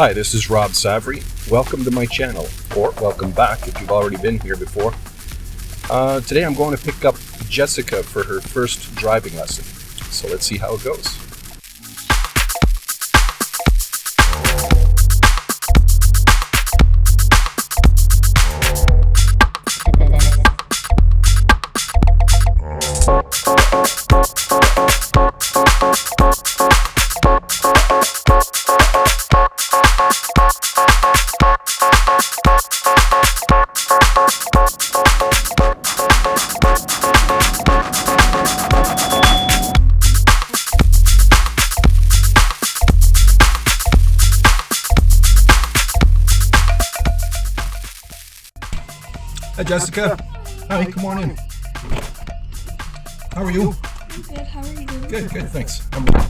Hi, this is Rob Savarie. Welcome to my channel, or welcome back if you've already been here before. Today I'm going to pick up Jessica for her first driving lesson. So let's see how it goes. Hi Jessica. Hi, come on in. How are you? Good, how are you doing? Good, thanks. I'm good.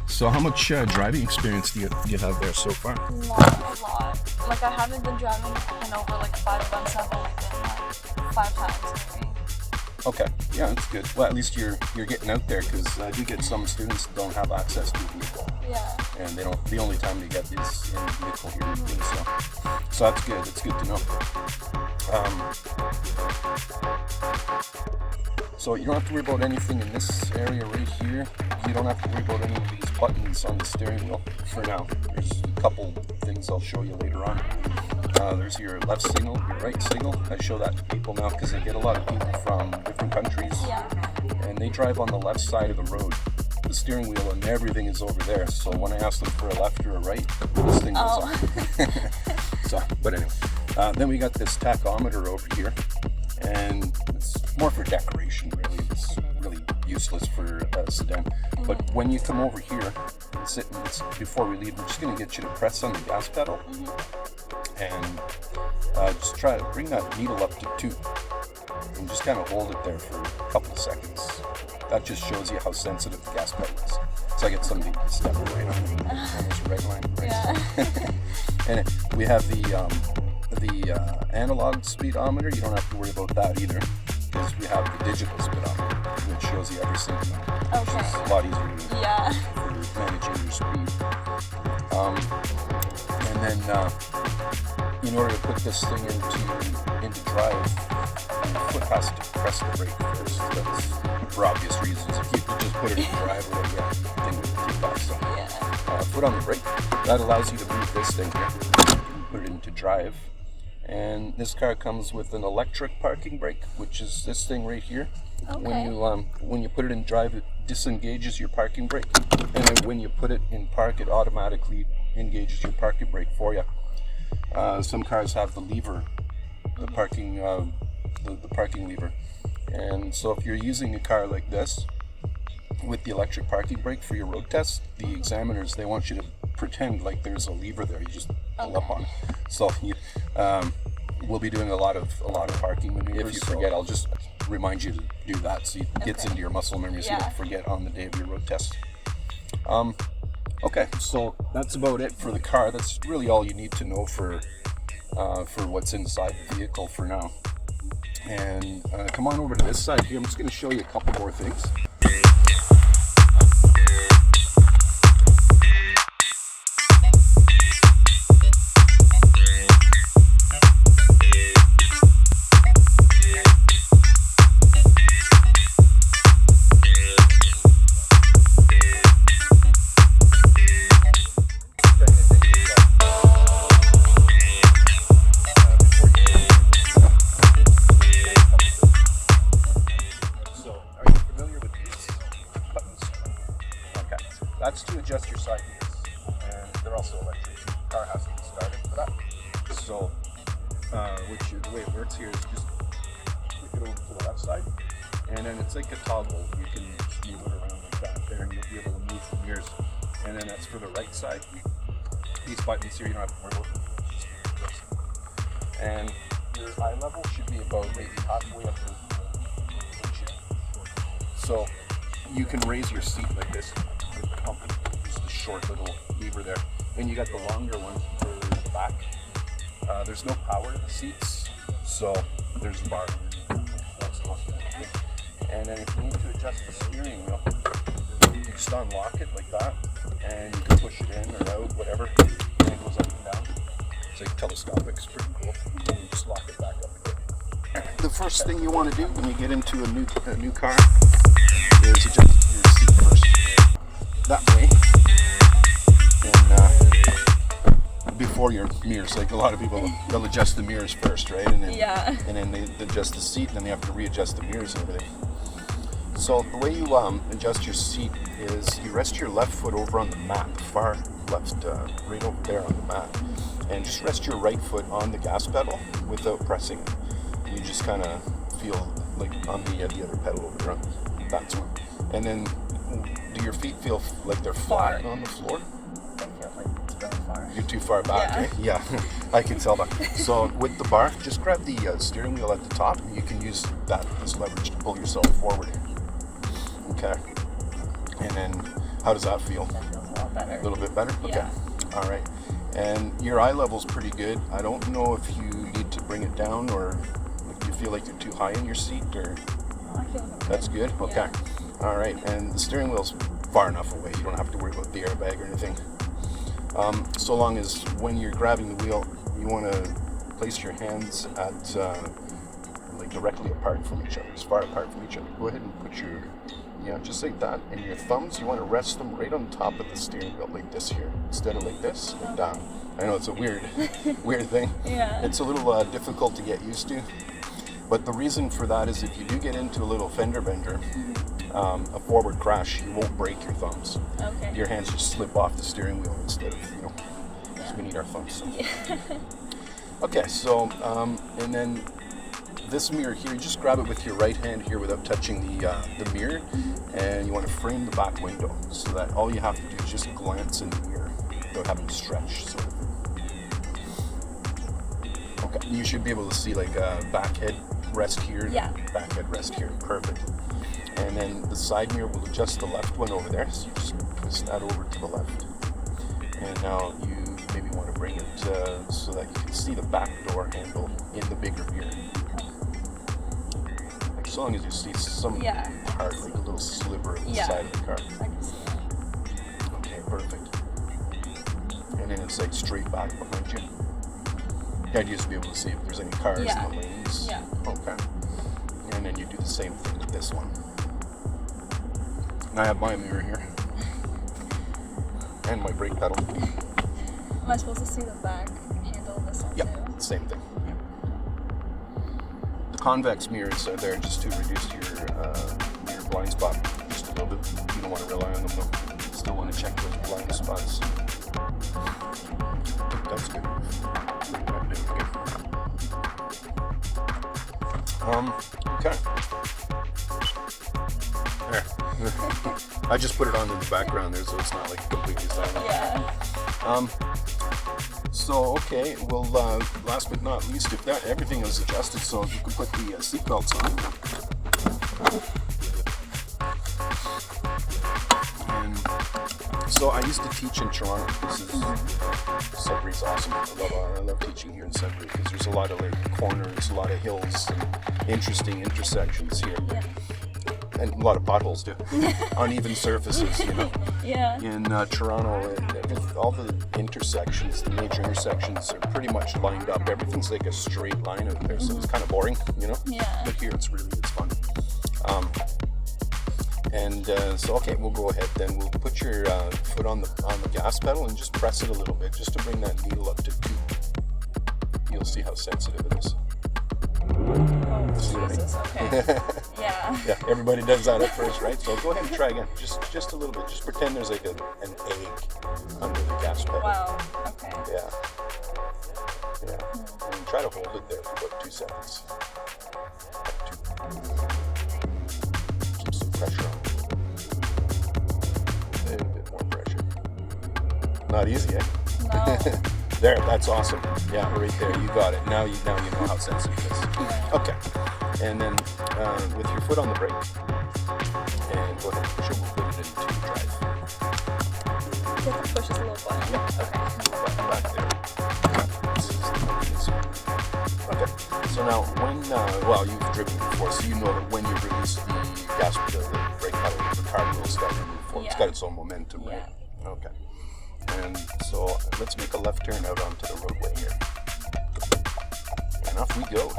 So how much driving experience do you have there so far? Not a lot. Like, I haven't been driving in over like 5 months. I've only been like 5 times maybe. Okay, yeah, that's good. Well, at least you're getting out there, because I do get some students that don't have access to a vehicle. Yeah. And they don't. The only time they get is in a vehicle here with me, so that's good. It's good to know. So you don't have to worry about anything in this area right here. You don't have to worry about any of these buttons on the steering wheel for now. There's a couple things I'll show you later on. There's your left signal, your right signal. I show that to people now because I get a lot of people from different countries, and they drive on the left side of the road. The steering wheel and everything is over there. So when I ask them for a left or a right, this thing goes on. So, but anyway, then we got this tachometer over here, and it's more for decoration, really. It's really useless for a sedan. But when you come over here and sit, before we leave, we're just going to get you to press on the gas pedal, and just try to bring that needle up to 2, and just kind of hold it there for a couple of seconds. That just shows you how sensitive the gas pedal is. So I get somebody to step right on this red line. Right? Yeah. And we have the analog speedometer. You don't have to worry about that either, because we have the digital speedometer, which shows you every single minute, which is a lot easier for managing your speed. And then in order to put this thing into drive, the foot has to press the brake first. That's for obvious reasons. If you could just put it in drive, the thing would keep off. So foot on the brake. That allows you to move this thing here, put it into drive. And this car comes with an electric parking brake, which is this thing right here. Okay. When you put it in drive, it disengages your parking brake, and then when you put it in park, it automatically engages your parking brake for you. Some cars have the lever, the parking lever, and so if you're using a car like this with the electric parking brake for your road test, the examiners, they want you to pretend like there's a lever there. You just pull up on it. So we'll be doing a lot of parking maneuvers. If you forget, I'll just remind you to do that, so it gets into your muscle memory, so you don't forget on the day of your road test. Okay, so that's about it for the car. That's really all you need to know for what's inside the vehicle for now. And come on over to this side here. I'm just going to show you a couple more things. That's to adjust your side mirrors, and they're also electric. The car has to be started for that. So, the way it works here is just click it over to the left side, and then it's like a toggle. You can just move it around like that there, and you'll be able to move the mirrors. And then that's for the right side. These buttons here, you don't have to worry about them. And your eye level should be about maybe halfway up the windshield. So you can raise your seat like this. Just a short little lever there. Then you got the longer one for the back. There's no power to the seats, so there's a bar. And then if you need to adjust the steering wheel, you just unlock it like that, and you can push it in or out, whatever, and it goes up and down. It's like telescopic, it's pretty cool. And you just lock it back up again. The first thing you want to do when you get into a new car is adjust your seat first. That way. And before your mirrors, like a lot of people, they'll adjust the mirrors first, right? And then, and then they adjust the seat, and then they have to readjust the mirrors and everything. So the way you adjust your seat is you rest your left foot over on the mat, far left, right over there on the mat, and just rest your right foot on the gas pedal without pressing it. You just kind of feel like on the other pedal over there. That's one. And then, do your feet feel like they're flat on the floor? I feel like it's really far. You're too far back, eh? Yeah, I can tell that. So with the bar, just grab the steering wheel at the top, and you can use this leverage to pull yourself forward. Okay. And then, how does that feel? That feels a lot better. A little bit better? Okay. Yeah. All right. And your eye level's pretty good. I don't know if you need to bring it down, or you feel like you're too high in your seat, or... I feel good. That's good? Okay. Yeah. All right. And the steering wheel's far enough away. You don't have to worry about the airbag or anything. So long as when you're grabbing the wheel, you want to place your hands at like directly apart from each other, as far apart from each other. Go ahead and put your, just like that. And your thumbs, you want to rest them right on top of the steering wheel, like this here, instead of like this, like down. I know it's a weird thing. Yeah. It's a little difficult to get used to. But the reason for that is if you do get into a little fender bender, a forward crash, you won't break your thumbs. Okay. Your hands just slip off the steering wheel instead of, because we need our thumbs. So. Yeah. Okay, so, and then this mirror here, you just grab it with your right hand here without touching the mirror, and you want to frame the back window so that all you have to do is just glance in the mirror without having to stretch. So. Okay, you should be able to see like a back head rest here, back head rest here, perfect. And then the side mirror will adjust the left one over there, so you just twist that over to the left. And now you maybe want to bring it so that you can see the back door handle in the bigger mirror. Like, as long as you see some part, like a little sliver of the side of the car. I can see that. Okay, perfect. And then it's like straight back behind you. The idea is to be able to see if there's any cars in the lanes. Yeah. Okay. And then you do the same thing with this one. And I have my mirror here. And my brake pedal. Am I supposed to see the back handle of this one too? Same thing. Yeah. The convex mirrors are there just to reduce your blind spot just a little bit. You don't want to rely on them though. You still want to check those blind spots. That's good. Okay. There. I just put it on in the background there, so it's not like completely silent. Yeah. So okay, well, last but not least, if everything is adjusted, so if you can put the seat belts on. And so I used to teach in Toronto. Sudbury's awesome. I love teaching here in Sudbury because there's a lot of like corners, a lot of hills, and interesting intersections here. Yeah. And a lot of potholes too. Uneven surfaces, Yeah. In Toronto, all the intersections, the major intersections are pretty much lined up. Everything's like a straight line out there, so it's kind of boring, Yeah. But here it's fun. So okay, we'll go ahead then. We'll put your foot on the gas pedal and just press it a little bit, just to bring that needle up to 2. You'll see how sensitive it is. Oh, Jesus, okay. Yeah. Yeah, everybody does that at first, right? So go ahead and try again. Just a little bit. Just pretend there's like an egg under the gas pedal. Wow. Okay. Yeah. And try to hold it there for about 2 seconds. Keep some pressure on it. A little bit more pressure. Not easy, eh? No. There, that's awesome. Yeah, right there, you got it. Now you know how sensitive it is. Okay, and then with your foot on the brake, and go ahead and push it. We'll put it into drive. You have to push this little button. Yeah. Okay. Button back there. Okay, so So now, when well, you've driven before, so you know that when you release the gas pedal, the brake pedal, the car will start to move forward. It's got its own momentum, right? Yeah. Okay. And so let's make a left turn out onto the roadway here. And off we go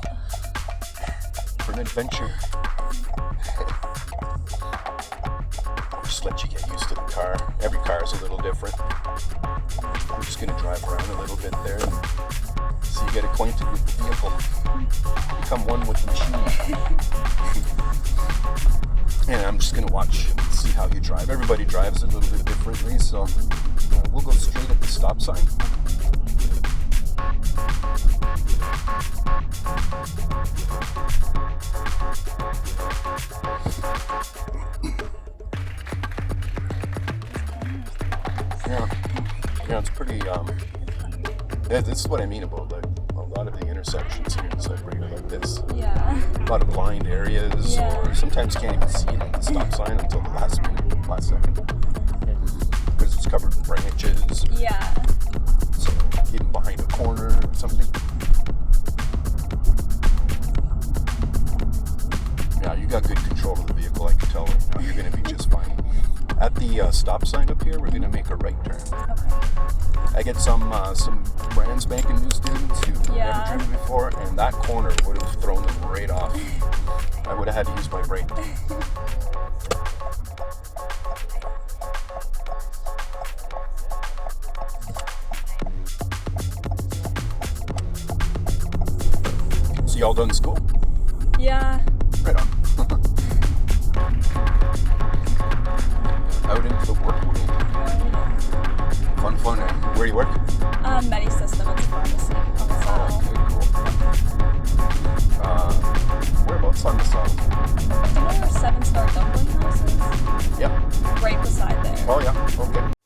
for an adventure. Just let you get used to the car. Every car is a little different. I'm just going to drive around a little bit there and so you get acquainted with the vehicle. Become one with the machine. And I'm just going to watch and see how you drive. Everybody drives a little bit differently, so we'll go straight at the stop sign. Yeah, it's pretty, this is what I mean about like a lot of the intersections here in Sudbury are like this. Yeah. A lot of blind areas, or sometimes you can't even see the stop sign until the last second. Because it's covered in branches. Yeah. So hidden behind a corner or something. Yeah, you got good control of the vehicle, I can tell right now. You're going to be just fine. At the stop sign up here, we're going to make a right turn. Okay. I get some brand spanking new students who've never driven before, and that corner would have thrown them right off. I would have had to use my brake. So y'all done school? Yeah. Right on. Out into the work world. Fun. Where do you work? Medi System. It's a pharmacy on the south. Okay, cool. Whereabouts on the south? Do you know where 7-star dumpling house is? Yep. Right beside there. Oh yeah, okay.